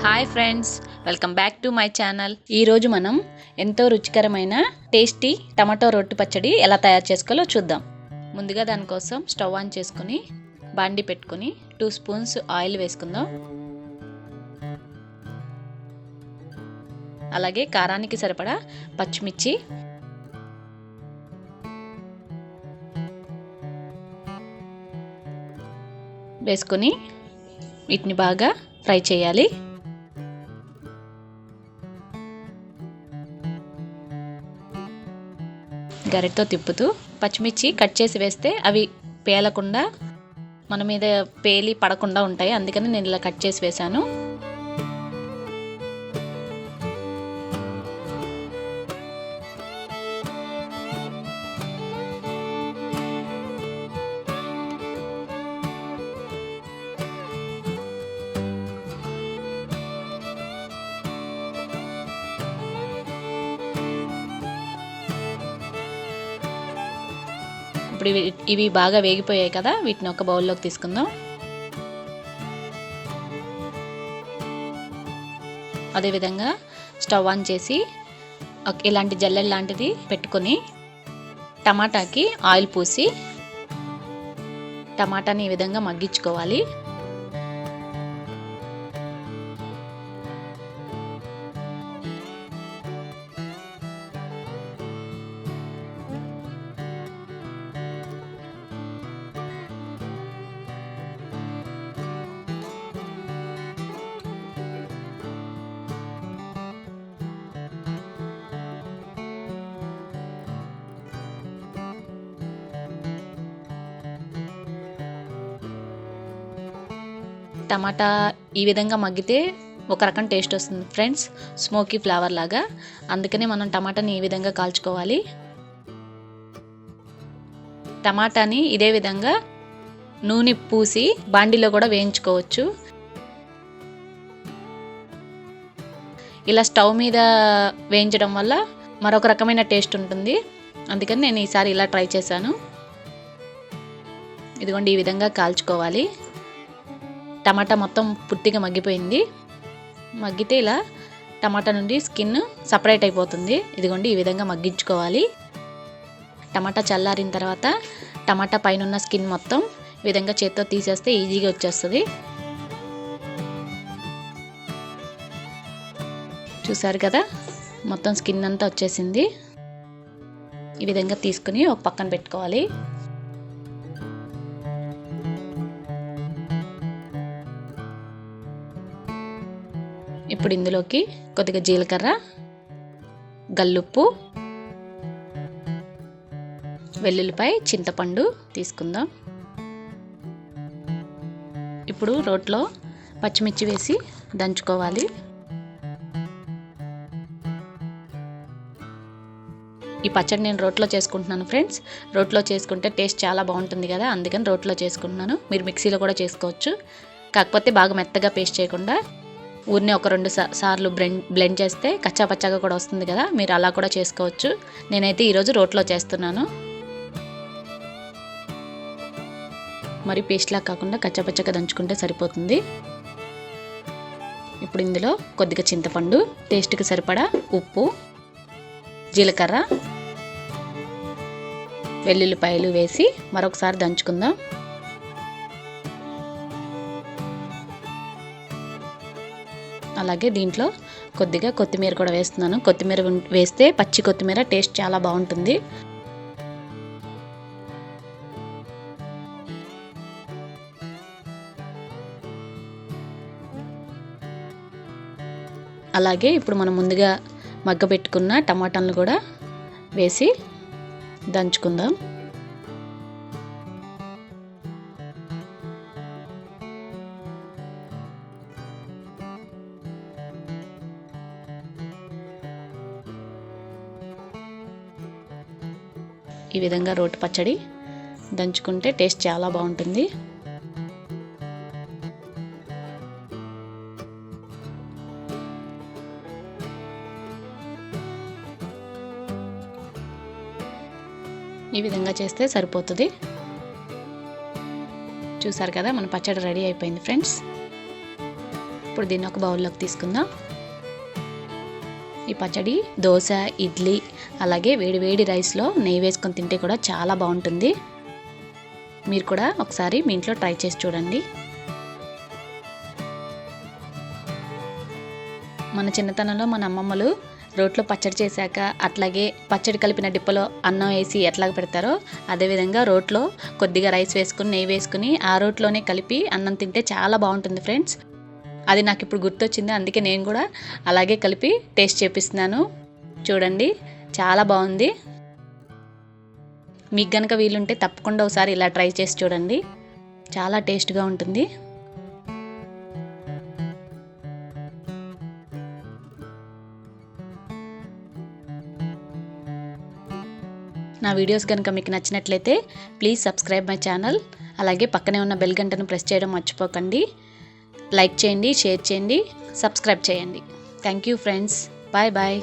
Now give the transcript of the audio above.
Hi friends, welcome back to my channel. ఈరోజు మనం ఎంతో రుచికరమైన టేస్టీ టమాటో రొట్టె పచ్చడి ఎలా తయారు చేసుకోవాలో చూద్దాం. ముందుగా దానికోసం స్టవ్ ఆన్ చేసుకుని బాండి పెట్టుకుని 2 స్పూన్స్ ఆయిల్ వేసుకుందాం. అలాగే కారానికి సరిపడా పచ్చిమిర్చి, వేసుకొని వీటిని బాగా ఫ్రై చేయాలి. గరిటతో తిప్పుతూ పచ్చిమిర్చి కట్ చేసి వేస్తే అవి పేలకుండా మన మీద పేలి పడకుండా ఉంటాయి. అందుకని నేను ఇలా కట్ చేసి వేశాను. ఇప్పుడు ఇవి బాగా వేగిపోయాయి కదా, వీటిని ఒక బౌల్లోకి తీసుకుందాం. అదేవిధంగా స్టవ్ ఆన్ చేసి ఇలాంటి జల్లెడ లాంటిది పెట్టుకొని టమాటాకి ఆయిల్ పూసి టమాటాని ఈ విధంగా మగ్గించుకోవాలి. టమాటా ఈ విధంగా మగ్గితే ఒక రకం టేస్ట్ వస్తుంది ఫ్రెండ్స్, స్మోకీ ఫ్లేవర్ లాగా. అందుకనే మనం టమాటాని ఈ విధంగా కాల్చుకోవాలి. టమాటాని ఇదే విధంగా నూనె పూసి బాండిలో కూడా వేయించుకోవచ్చు. ఇలా స్టవ్ మీద వేయించడం వల్ల మరొక రకమైన టేస్ట్ ఉంటుంది. అందుకని నేను ఈసారి ఇలా ట్రై చేశాను. ఇదిగోండి, ఈ విధంగా కాల్చుకోవాలి. టమాటా మొత్తం పూర్తిగా మగ్గిపోయింది. మగ్గితే ఇలా టమాటా నుండి స్కిన్ సపరేట్ అయిపోతుంది. ఇదిగోండి, ఈ విధంగా మగ్గించుకోవాలి. టమాటా చల్లారిన తర్వాత టమాటా పైన ఉన్న స్కిన్ మొత్తం ఈ విధంగా చేత్తో తీసేస్తే ఈజీగా వచ్చేస్తుంది. చూసారు కదా, మొత్తం స్కిన్ అంతా వచ్చేసింది. ఈ విధంగా తీసుకుని ఒక పక్కన పెట్టుకోవాలి. ఇప్పుడు ఇందులోకి కొద్దిగా జీలకర్ర, గల్లుప్పు, వెల్లుల్లిపాయ, చింతపండు తీసుకుందాం. ఇప్పుడు రోట్లో పచ్చిమిర్చి వేసి దంచుకోవాలి. ఈ పచ్చడి నేను రోట్లో చేసుకుంటున్నాను ఫ్రెండ్స్. రోట్లో చేసుకుంటే టేస్ట్ చాలా బాగుంటుంది కదా, అందుకని రోట్లో చేసుకుంటున్నాను. మీరు మిక్సీలో కూడా చేసుకోవచ్చు. కాకపోతే బాగా మెత్తగా పేస్ట్ చేయకుండా ఊరినే ఒక 2 సార్లు బ్లెండ్ చేస్తే కచ్చా పచ్చాగా కూడా వస్తుంది కదా, మీరు అలా కూడా చేసుకోవచ్చు. నేనైతే ఈరోజు రోట్లో చేస్తున్నాను. మరి పేస్ట్లా కాకుండా కచ్చా పచ్చగా దంచుకుంటే సరిపోతుంది. ఇప్పుడు ఇందులో కొద్దిగా చింతపండు, టేస్ట్కి సరిపడా ఉప్పు, జీలకర్ర, వెల్లుల్లిపాయలు వేసి మరొకసారి దంచుకుందాం. అలాగే దీంట్లో కొద్దిగా కొత్తిమీర కూడా వేస్తున్నాను. కొత్తిమీర వేస్తే పచ్చి కొత్తిమీర టేస్ట్ చాలా బాగుంటుంది. అలాగే ఇప్పుడు మనం ముందుగా మగ్గబెట్టుకున్న టమాటాలను కూడా వేసి దంచుకుందాం. ఈ విధంగా రోటి పచ్చడి దంచుకుంటే టేస్ట్ చాలా బాగుంటుంది. ఈ విధంగా చేస్తే సరిపోతుంది. చూసారు కదా, మన పచ్చడి రెడీ అయిపోయింది ఫ్రెండ్స్. ఇప్పుడు దీన్ని ఒక బౌల్లోకి తీసుకుందాం. ఈ పచ్చడి దోశ, ఇడ్లీ, అలాగే వేడి రైస్లో నెయ్యి వేసుకొని తింటే కూడా చాలా బాగుంటుంది. మీరు కూడా ఒకసారి మీ ఇంట్లో ట్రై చేసి చూడండి. మన చిన్నతనంలో మన అమ్మమ్మలు రోట్లో పచ్చడి చేశాక అట్లాగే పచ్చడి కలిపిన డిప్పలో అన్నం వేసి ఎట్లాగ పెడతారో అదేవిధంగా రోట్లో కొద్దిగా రైస్ వేసుకుని నెయ్యి వేసుకుని ఆ రోట్లోనే కలిపి అన్నం తింటే చాలా బాగుంటుంది ఫ్రెండ్స్. అది నాకు ఇప్పుడు గుర్తొచ్చింది, అందుకే నేను కూడా అలాగే కలిపి టేస్ట్ చేపిస్తున్నాను. చూడండి, చాలా బాగుంది. మీకు గనక వీలుంటే తప్పకుండా ఒకసారి ఇలా ట్రై చేసి చూడండి, చాలా టేస్ట్గా ఉంటుంది. నా వీడియోస్ కనుక మీకు నచ్చినట్లయితే ప్లీజ్ సబ్స్క్రైబ్ మై ఛానల్. అలాగే పక్కనే ఉన్న బెల్ గంటను ప్రెస్ చేయడం మర్చిపోకండి. లైక్ చేయండి, షేర్ చేయండి, సబ్స్క్రైబ్ చేయండి. Thank you friends. Bye bye.